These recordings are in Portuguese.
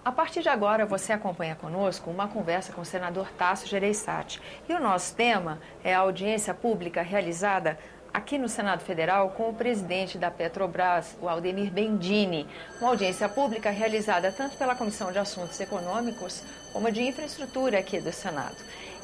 A partir de agora, você acompanha conosco uma conversa com o senador Tasso Gereissati. E o nosso tema é a audiência pública realizada aqui no Senado Federal com o presidente da Petrobras, o Aldemir Bendini. Uma audiência pública realizada tanto pela Comissão de Assuntos Econômicos como de Infraestrutura aqui do Senado.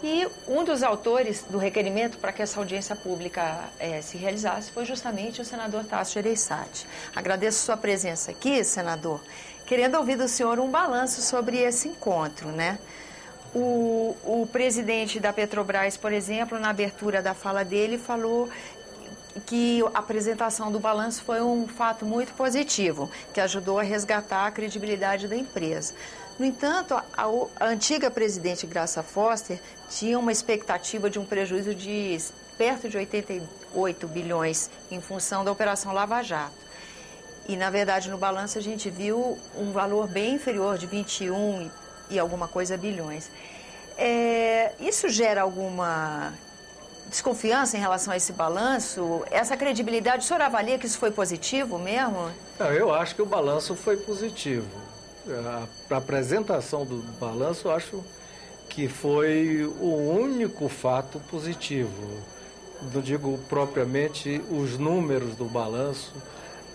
E um dos autores do requerimento para que essa audiência pública se realizasse foi justamente o senador Tasso Gereissati. Agradeço sua presença aqui, senador, querendo ouvir do senhor um balanço sobre esse encontro, né? O presidente da Petrobras, por exemplo, na abertura da fala dele, falou que a apresentação do balanço foi um fato muito positivo, que ajudou a resgatar a credibilidade da empresa. No entanto, a antiga presidente Graça Foster tinha uma expectativa de um prejuízo de perto de 88 bilhões em função da Operação Lava Jato. E, na verdade, no balanço a gente viu um valor bem inferior de 21 e alguma coisa bilhões. Isso gera alguma desconfiança em relação a esse balanço? Essa credibilidade, o senhor avalia que isso foi positivo mesmo? Não, eu acho que o balanço foi positivo. A apresentação do balanço, eu acho que foi o único fato positivo. Não digo propriamente os números do balanço,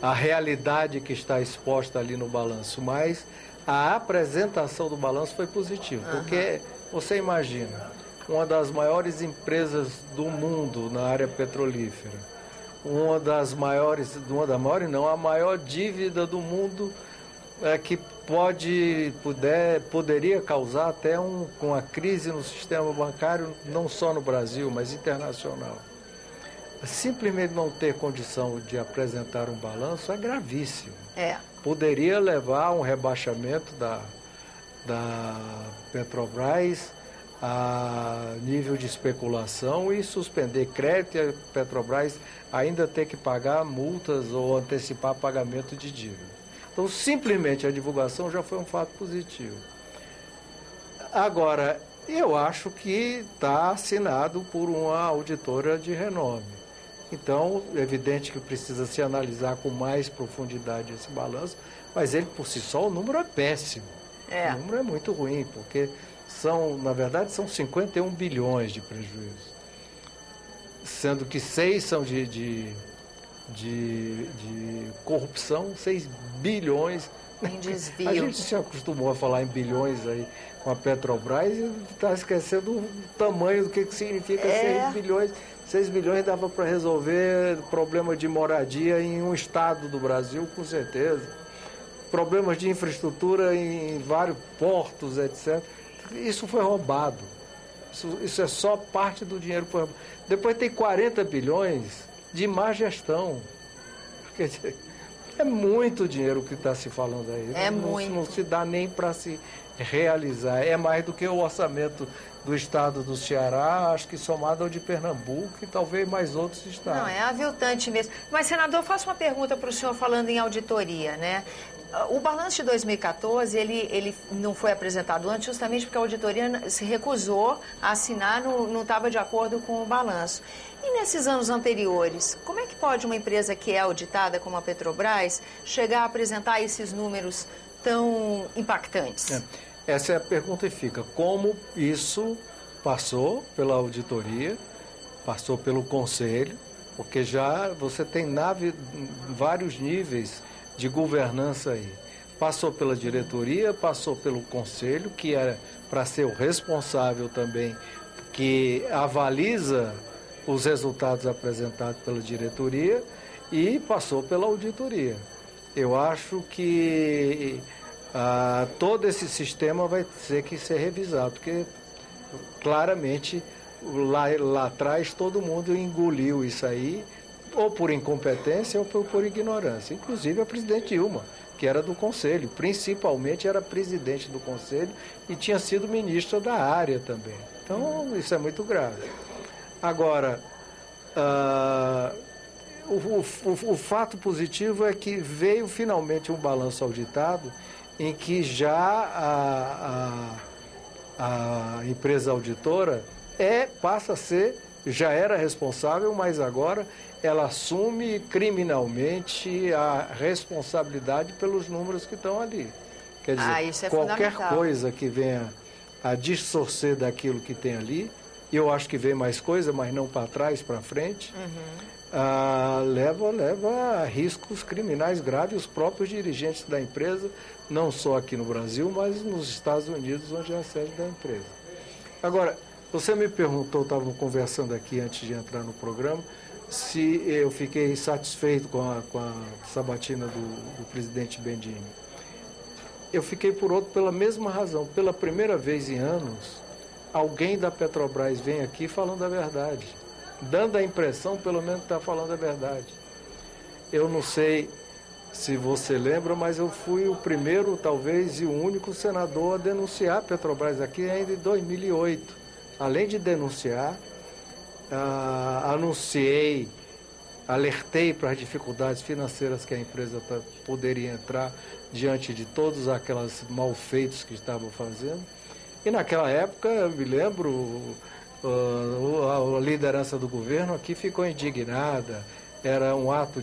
a realidade que está exposta ali no balanço, mas a apresentação do balanço foi positiva. Porque você imagina, uma das maiores empresas do mundo na área petrolífera, a maior dívida do mundo, que poderia causar até com a crise no sistema bancário, não só no Brasil, mas internacional. Simplesmente não ter condição de apresentar um balanço é gravíssimo. Poderia levar a um rebaixamento da Petrobras a nível de especulação e suspender crédito, e a Petrobras ainda ter que pagar multas ou antecipar pagamento de dívida. Então, simplesmente a divulgação já foi um fato positivo. Agora, eu acho que está assinado por uma auditora de renome. Então, é evidente que precisa se analisar com mais profundidade esse balanço, mas ele, por si só, o número é péssimo. O número é muito ruim, porque na verdade, são 51 bilhões de prejuízo, sendo que 6 são de corrupção, 6 bilhões. Em desvio. A gente se acostumou a falar em bilhões aí com a Petrobras e está esquecendo o tamanho do que significa 6 bilhões. 6 bilhões dava para resolver problema de moradia em um estado do Brasil, com certeza. Problemas de infraestrutura em vários portos, etc. Isso foi roubado. Isso é só parte do dinheiro que foi roubado. Depois tem 40 bilhões de má gestão. Quer dizer, é muito dinheiro que está se falando aí. Não se dá nem para se realizar. É mais do que o orçamento do estado do Ceará, acho que somado ao de Pernambuco e talvez mais outros estados. Não, é aviltante mesmo. Mas, senador, eu faço uma pergunta para o senhor falando em auditoria, né? O balanço de 2014, ele não foi apresentado antes justamente porque a auditoria se recusou a assinar, não estava de acordo com o balanço. E nesses anos anteriores, como é que pode uma empresa que é auditada como a Petrobras chegar a apresentar esses números tão impactantes? Essa é a pergunta e fica. Como isso passou pela auditoria, passou pelo conselho, porque já você tem vários níveis de governança aí. Passou pela diretoria, passou pelo conselho, que era para ser o responsável também, que avaliza os resultados apresentados pela diretoria, e passou pela auditoria. Eu acho que todo esse sistema vai ter que ser revisado, porque claramente lá atrás todo mundo engoliu isso aí, ou por incompetência ou por ignorância. Inclusive a presidente Dilma, que era do Conselho, principalmente era presidente do Conselho e tinha sido ministra da área também. Então, isso é muito grave. Agora, o fato positivo é que veio finalmente um balanço auditado em que já a empresa auditora passa a ser, já era responsável, mas agora ela assume criminalmente a responsabilidade pelos números que estão ali. Quer dizer, isso é qualquer fundamental. coisa que venha a distorcer daquilo que tem ali, eu acho que vem mais coisa, mas não para trás, para frente, leva a riscos criminais graves os próprios dirigentes da empresa, não só aqui no Brasil, mas nos Estados Unidos, onde é a sede da empresa. Agora, você me perguntou, estávamos conversando aqui antes de entrar no programa, se eu fiquei satisfeito com a sabatina do presidente Bendini. Eu fiquei pela mesma razão. Pela primeira vez em anos, alguém da Petrobras vem aqui falando a verdade, dando a impressão, pelo menos, que está falando a verdade. Eu não sei se você lembra, mas eu fui o primeiro, talvez, e o único senador a denunciar a Petrobras aqui ainda em 2008. Além de denunciar, alertei para as dificuldades financeiras que a empresa poderia entrar diante de todos aqueles malfeitos que estavam fazendo. E naquela época, eu me lembro, a liderança do governo aqui ficou indignada, era um ato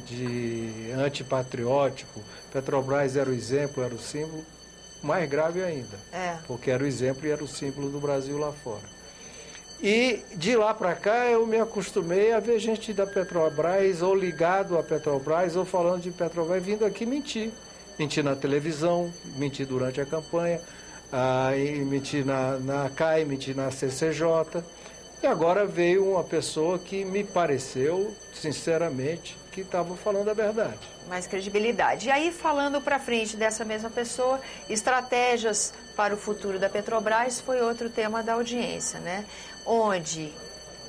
antipatriótico, Petrobras era o exemplo, era o símbolo, mais grave ainda, porque era o exemplo e era o símbolo do Brasil lá fora. E de lá para cá eu me acostumei a ver gente da Petrobras, ou ligado à Petrobras, ou falando de Petrobras, vindo aqui mentir. Mentir na televisão, mentir durante a campanha, mentir na CAI, mentir na CCJ. E agora veio uma pessoa que me pareceu, sinceramente, que estava falando a verdade. Mais credibilidade. E aí, falando para frente dessa mesma pessoa, estratégias para o futuro da Petrobras foi outro tema da audiência, né? Onde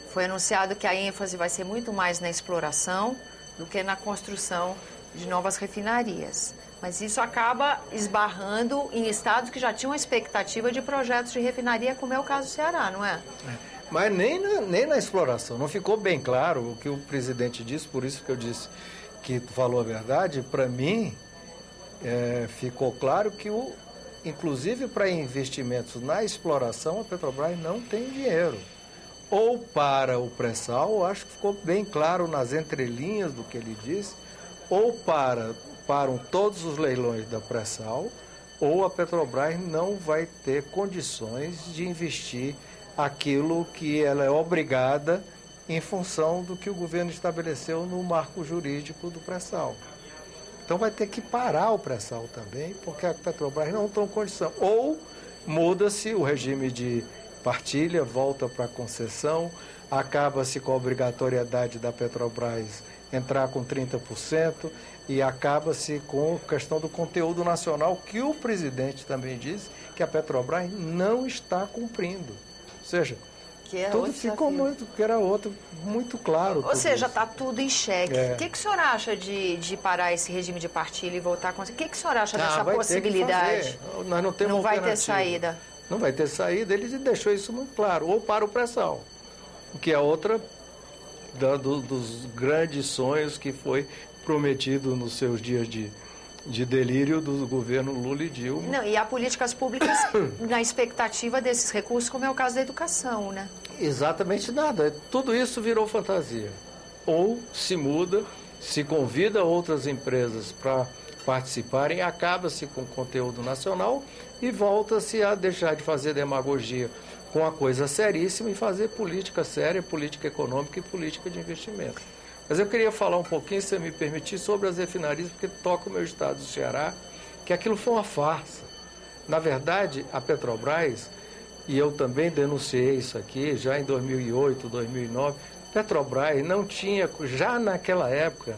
foi anunciado que a ênfase vai ser muito mais na exploração do que na construção de novas refinarias. Mas isso acaba esbarrando em estados que já tinham a expectativa de projetos de refinaria, como é o caso do Ceará, não é? Mas nem na exploração. Não ficou bem claro o que o presidente disse, por isso que eu disse que falou a verdade. Para mim, ficou claro que, inclusive para investimentos na exploração, a Petrobras não tem dinheiro. Ou para o pré-sal, acho que ficou bem claro nas entrelinhas do que ele disse, ou param todos os leilões da pré-sal, ou a Petrobras não vai ter condições de investir aquilo que ela é obrigada em função do que o governo estabeleceu no marco jurídico do pré-sal. Então vai ter que parar o pré-sal também, porque a Petrobras não tem condição. Ou muda-se o regime de partilha, volta para a concessão, acaba-se com a obrigatoriedade da Petrobras entrar com 30% e acaba-se com a questão do conteúdo nacional, que o presidente também disse que a Petrobras não está cumprindo. Ou seja, tudo ficou muito claro. Ou seja, está tudo em xeque. O que o senhor acha de parar esse regime de partilha e voltar com... O que o senhor acha dessa possibilidade? Nós não temos Não vai ter saída. Não vai ter saída, ele deixou isso muito claro. Ou para o pré-sal, que é outra dos grandes sonhos que foi prometido nos seus dias de delírio do governo Lula e Dilma. Não, e há políticas públicas na expectativa desses recursos, como é o caso da educação, né? Exatamente nada. Tudo isso virou fantasia. Ou se muda, se convida outras empresas para participarem, acaba-se com o conteúdo nacional e volta-se a deixar de fazer demagogia com a coisa seríssima e fazer política séria, política econômica e política de investimento. Mas eu queria falar um pouquinho, se você me permitir, sobre as refinarias, porque toca o meu estado do Ceará, que aquilo foi uma farsa. Na verdade, a Petrobras, e eu também denunciei isso aqui, já em 2008, 2009, Petrobras não tinha, já naquela época,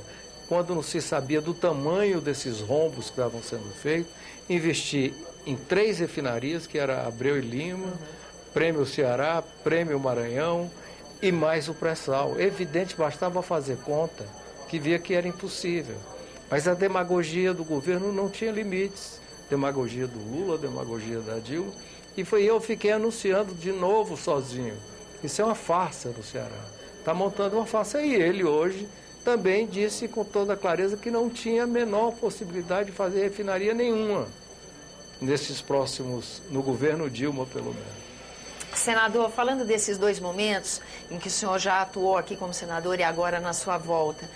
quando não se sabia do tamanho desses rombos que estavam sendo feitos, investir em 3 refinarias, que era Abreu e Lima, Prêmio Ceará, Prêmio Maranhão e mais o pré-sal. Evidente, bastava fazer conta que via que era impossível. Mas a demagogia do governo não tinha limites. Demagogia do Lula, demagogia da Dilma. E eu fiquei anunciando de novo sozinho. Isso é uma farsa no Ceará. Está montando uma farsa. E ele hoje também disse com toda clareza que não tinha a menor possibilidade de fazer refinaria nenhuma nesses próximos, no governo Dilma, pelo menos. Senador, falando desses 2 momentos em que o senhor já atuou aqui como senador e agora na sua volta,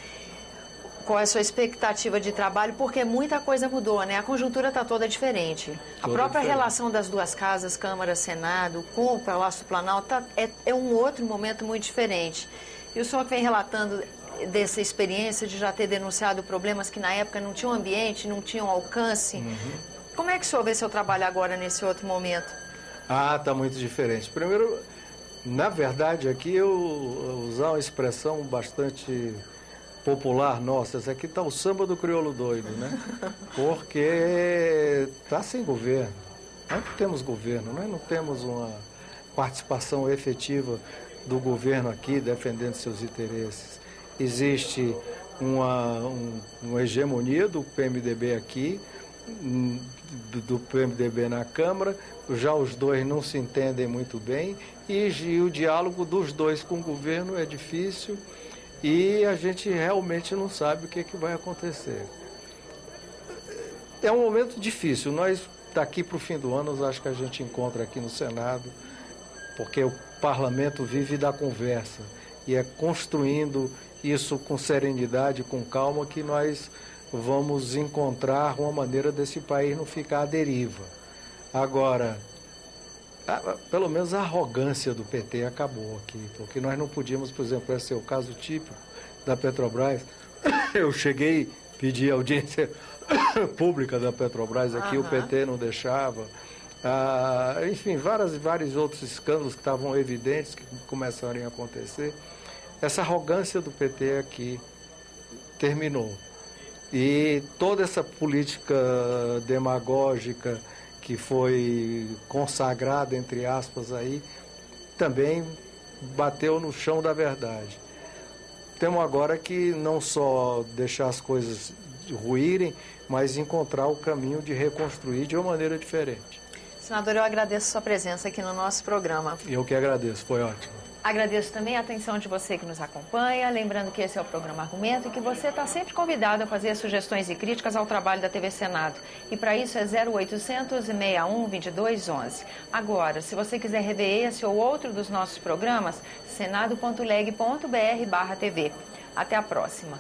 qual é a sua expectativa de trabalho, porque muita coisa mudou, né? A conjuntura está toda diferente. A própria relação das duas casas, Câmara, Senado, com o Palácio do Planalto, é um outro momento muito diferente. E o senhor vem relatando dessa experiência de já ter denunciado problemas que na época não tinham ambiente, não tinham alcance. Como é que o senhor vê seu trabalho agora nesse outro momento? Está muito diferente. Primeiro, na verdade, aqui eu usar uma expressão bastante popular nossa, essa aqui está o samba do crioulo doido, né? Porque está sem governo. Nós não temos governo, nós não temos uma participação efetiva do governo aqui defendendo seus interesses. Existe uma hegemonia do PMDB aqui, do PMDB na Câmara, já os dois não se entendem muito bem e o diálogo dos dois com o governo é difícil e a gente realmente não sabe o que vai acontecer. É um momento difícil. Nós, daqui para o fim do ano, acho que a gente encontra aqui no Senado, porque o parlamento vive da conversa e é construindo isso com serenidade, com calma, que nós vamos encontrar uma maneira desse país não ficar à deriva. Agora, pelo menos a arrogância do PT acabou aqui, porque nós não podíamos, por exemplo, esse é o caso típico da Petrobras. Eu cheguei, pedi audiência pública da Petrobras aqui, o PT não deixava. Enfim, vários outros escândalos que estavam evidentes, que começaram a acontecer. Essa arrogância do PT aqui terminou. E toda essa política demagógica que foi consagrada, entre aspas, aí, também bateu no chão da verdade. Temos agora que não só deixar as coisas ruírem, mas encontrar o caminho de reconstruir de uma maneira diferente. Senador, eu agradeço a sua presença aqui no nosso programa. Eu que agradeço, foi ótimo. Agradeço também a atenção de você que nos acompanha, lembrando que esse é o programa Argumento e que você está sempre convidado a fazer sugestões e críticas ao trabalho da TV Senado. E para isso é 0800 61 2211. Agora, se você quiser rever esse ou outro dos nossos programas, senado.leg.br/TV. Até a próxima.